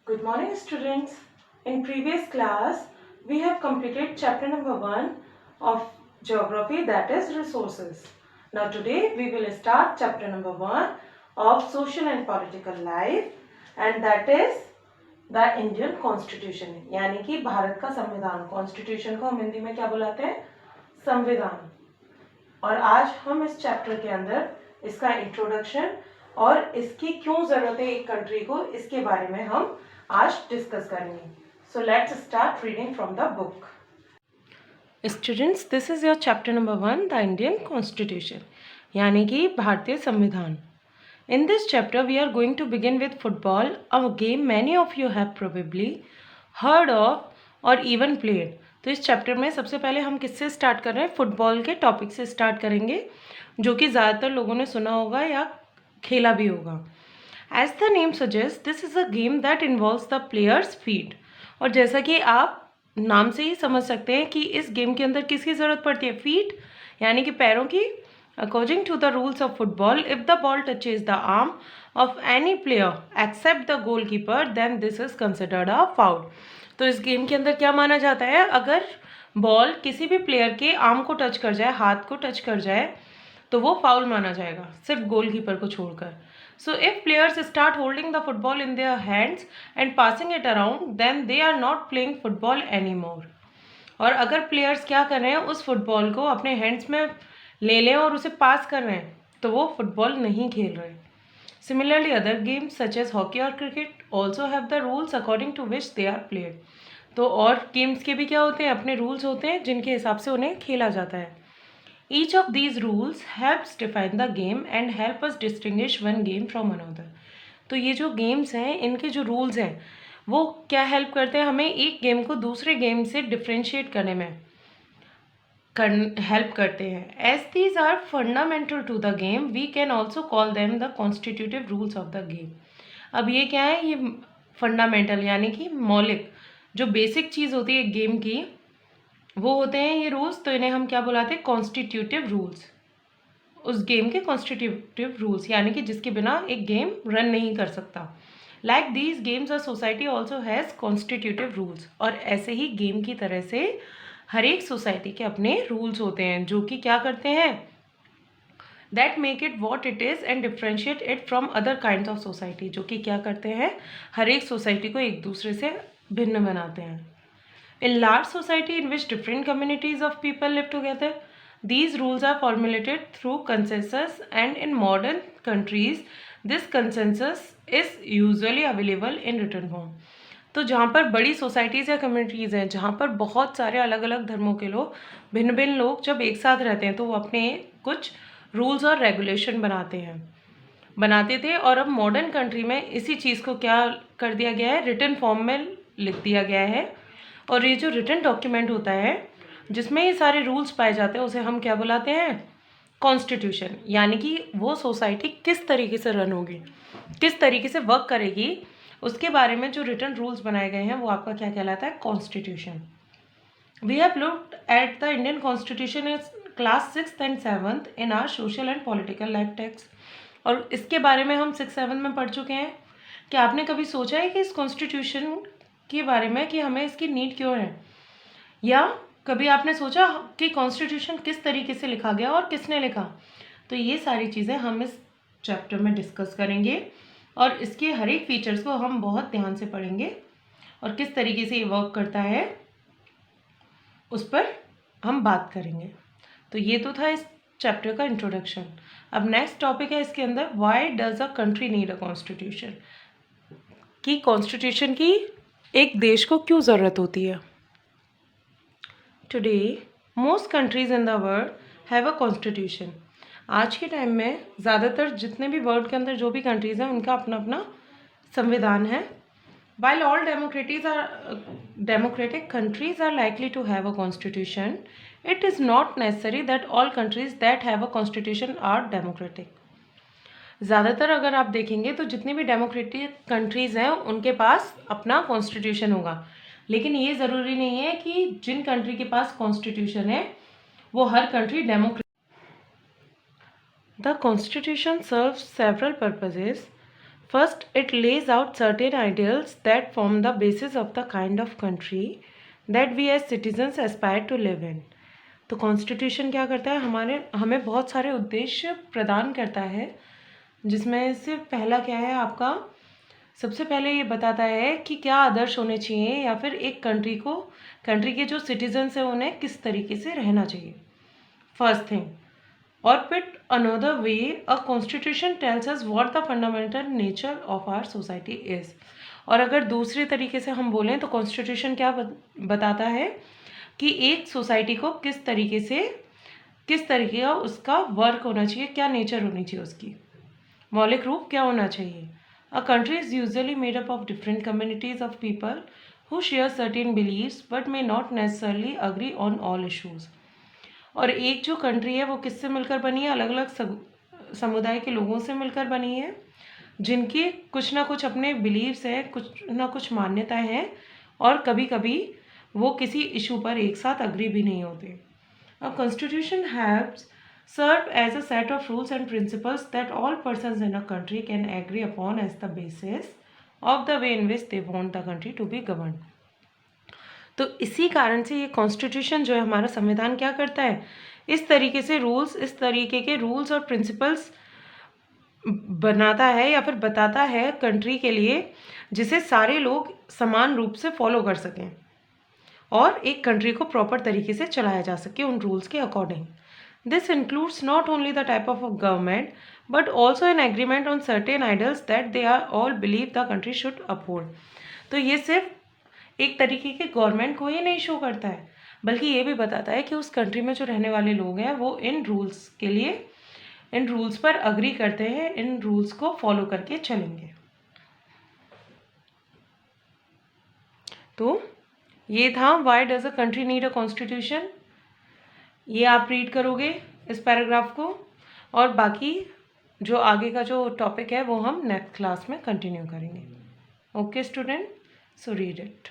Good morning, students. In previous class, we have completed chapter number 1 of geography, that is resources. Now today we will start chapter number 1 of social and political life, and that is the Indian Constitution. यानी कि भारत का संविधान. Constitution को हम हिंदी में क्या बुलाते हैं? संविधान. और आज हम इस चैप्टर के अंदर इसका इंट्रोडक्शन और इसकी क्यों जरूरत है एक कंट्री को, इसके बारे में हम आज डिस्कस करेंगे. So let's start reading from the book. Students, this is your chapter number 1, the Indian constitution, यानी कि भारतीय संविधान. In this chapter, we are going to begin with football, a game many of you have probably heard of or even played. तो इस chapter में सबसे पहले हम किससे स्टार्ट कर रहे हैं? फुटबॉल के टॉपिक से स्टार्ट करेंगे, जो कि ज़्यादातर लोगों ने सुना होगा या खेला भी होगा. As the name suggest, this is a game that involves the players feet. और जैसा कि आप नाम से ही समझ सकते हैं कि इस गेम के अंदर किसकी ज़रूरत पड़ती है? फीट, यानी कि पैरों की. According to the rules of football, if the ball touches the arm of any player except the goalkeeper, then this is considered a foul. तो इस गेम के अंदर क्या माना जाता है? अगर बॉल किसी भी प्लेयर के आर्म को टच कर जाए, हाथ को टच कर जाए, तो वो फाउल माना जाएगा, सिर्फ गोलकीपर को छोड़कर. So if players start holding the football in their hands and passing it around, then they are not playing football any more. और अगर प्लेयर्स क्या कर रहे हैं? उस फुटबॉल को अपने हैंड्स में ले लें और उसे पास कर रहे हैं, तो वो फुटबॉल नहीं खेल रहे. Similarly other games such as hockey और cricket also have the rules according to which they are played. तो और गेम्स के भी क्या होते हैं? अपने रूल्स होते हैं जिनके हिसाब से उन्हें खेला जाता है. Each of these rules helps define the game and help us distinguish one game from another. तो ये जो गेम्स हैं, इनके जो रूल्स हैं, वो क्या हेल्प करते हैं हमें एक गेम को दूसरे गेम से डिफ्रेंशिएट करने में हेल्प करते हैं. As these are fundamental to the game, we can also call them the constitutive rules of the game. अब ये क्या है? ये फंडामेंटल यानी कि मौलिक, जो बेसिक चीज़ होती है गेम की, वो होते हैं ये रूल्स. तो इन्हें हम क्या बुलाते हैं? Constitutive rules. उस गेम के कॉन्स्टिट्यूटिव रूल्स, यानी कि जिसके बिना एक गेम रन नहीं कर सकता. Like these games a society also has constitutive rules. और ऐसे ही गेम की तरह से हर एक सोसाइटी के अपने रूल्स होते हैं, जो कि क्या करते हैं? That make it what it is and differentiate it from other kind of society. जो कि क्या करते हैं? हर एक सोसाइटी को एक दूसरे से भिन्न बनाते हैं. In large society in which different communities of people live together, these rules are formulated through consensus, and in modern countries this consensus is usually available in written form. तो जहाँ पर बड़ी सोसाइटीज़ या कम्युनिटीज़ हैं, जहाँ पर बहुत सारे अलग अलग धर्मों के लोग, भिन्न भिन्न लोग जब एक साथ रहते हैं, तो वो अपने कुछ रूल्स और रेगुलेशन बनाते थे. और अब मॉडर्न कंट्री में इसी चीज़ को क्या कर दिया गया है? रिटन फॉर्म में लिख दिया गया है. और ये जो रिटन डॉक्यूमेंट होता है जिसमें ये सारे रूल्स पाए जाते हैं, उसे हम क्या बुलाते हैं? कॉन्स्टिट्यूशन. यानी कि वो सोसाइटी किस तरीके से रन होगी, किस तरीके से वर्क करेगी, उसके बारे में जो रिटन रूल्स बनाए गए हैं, वो आपका क्या कहलाता है? Constitution. We have looked at the Indian constitution in class 6th and 7th in our social and political life text. और इसके बारे में हम 6th-7th में पढ़ चुके हैं. क्या आपने कभी सोचा है कि इस कॉन्स्टिट्यूशन के बारे में कि हमें इसकी नीड क्यों है? या कभी आपने सोचा कि कॉन्स्टिट्यूशन किस तरीके से लिखा गया और किसने लिखा? तो ये सारी चीज़ें हम इस चैप्टर में डिस्कस करेंगे और इसके हर एक फीचर्स को हम बहुत ध्यान से पढ़ेंगे और किस तरीके से ये वर्क करता है उस पर हम बात करेंगे. तो ये तो था इस चैप्टर का इंट्रोडक्शन. अब नेक्स्ट टॉपिक है इसके अंदर, why does a country need a constitution. कि कॉन्स्टिट्यूशन की एक देश को क्यों ज़रूरत होती है. Today most countries in the world have a constitution. आज के टाइम में ज़्यादातर जितने भी वर्ल्ड के अंदर जो भी कंट्रीज़ हैं, उनका अपना अपना संविधान है. While all democratic countries are likely to have a constitution, it is not necessary that all countries that have a constitution are democratic. ज़्यादातर अगर आप देखेंगे तो जितनी भी डेमोक्रेटिक कंट्रीज़ हैं, उनके पास अपना कॉन्स्टिट्यूशन होगा. लेकिन ये ज़रूरी नहीं है कि जिन कंट्री के पास कॉन्स्टिट्यूशन है वो हर country democratic. The constitution serves several purposes. First, it lays out certain ideals that form the basis of the kind of country that we as citizens aspire to live in. तो constitution क्या करता है, हमें बहुत सारे उद्देश्य प्रदान करता है, जिसमें से पहला क्या है आपका, सबसे पहले ये बताता है कि क्या आदर्श होने चाहिए या फिर एक कंट्री के जो सिटीजन्स हैं उन्हें किस तरीके से रहना चाहिए, फर्स्ट थिंग. और फिर another way, a constitution tells us what the fundamental nature of our society is. और अगर दूसरे तरीके से हम बोलें तो कॉन्स्टिट्यूशन क्या बताता है कि एक सोसाइटी को किस तरीके का उसका वर्क होना चाहिए, क्या नेचर होनी चाहिए उसकी, मौलिक रूप क्या होना चाहिए. A country is usually made up of different communities of people who share certain beliefs but may not necessarily agree on all issues. और एक जो कंट्री है वो किससे मिलकर बनी है, अलग अलग समुदाय के लोगों से मिलकर बनी है, जिनकी कुछ ना कुछ अपने बिलीव्स हैं, कुछ ना कुछ मान्यताएं हैं, और कभी कभी वो किसी इशू पर एक साथ अग्री भी नहीं होते. A constitution helps serve as a set of rules and principles that all persons in a country can agree upon as the basis of the way in which they want the country to be governed. तो इसी कारण से ये constitution जो है, हमारा संविधान क्या करता है, इस तरीके के रूल्स और प्रिंसिपल्स बनाता है या फिर बताता है कंट्री के लिए, जिसे सारे लोग समान रूप से फॉलो कर सकें और एक कंट्री को प्रॉपर तरीके से चलाया जा सके उन रूल्स के according. This includes not only the type of government but also an agreement on certain ideals that they are all believe the country should uphold. तो ये सिर्फ एक तरीके के गवर्नमेंट को ही नहीं शो करता है, बल्कि ये भी बताता है कि उस कंट्री में जो रहने वाले लोग हैं वो इन रूल्स पर अग्री करते हैं, इन रूल्स को फॉलो करके चलेंगे. तो ये था why does a country need a constitution. ये आप रीड करोगे इस पैराग्राफ को, और बाकी जो आगे का जो टॉपिक है वो हम नेक्स्ट क्लास में कंटिन्यू करेंगे. Okay student, so read it.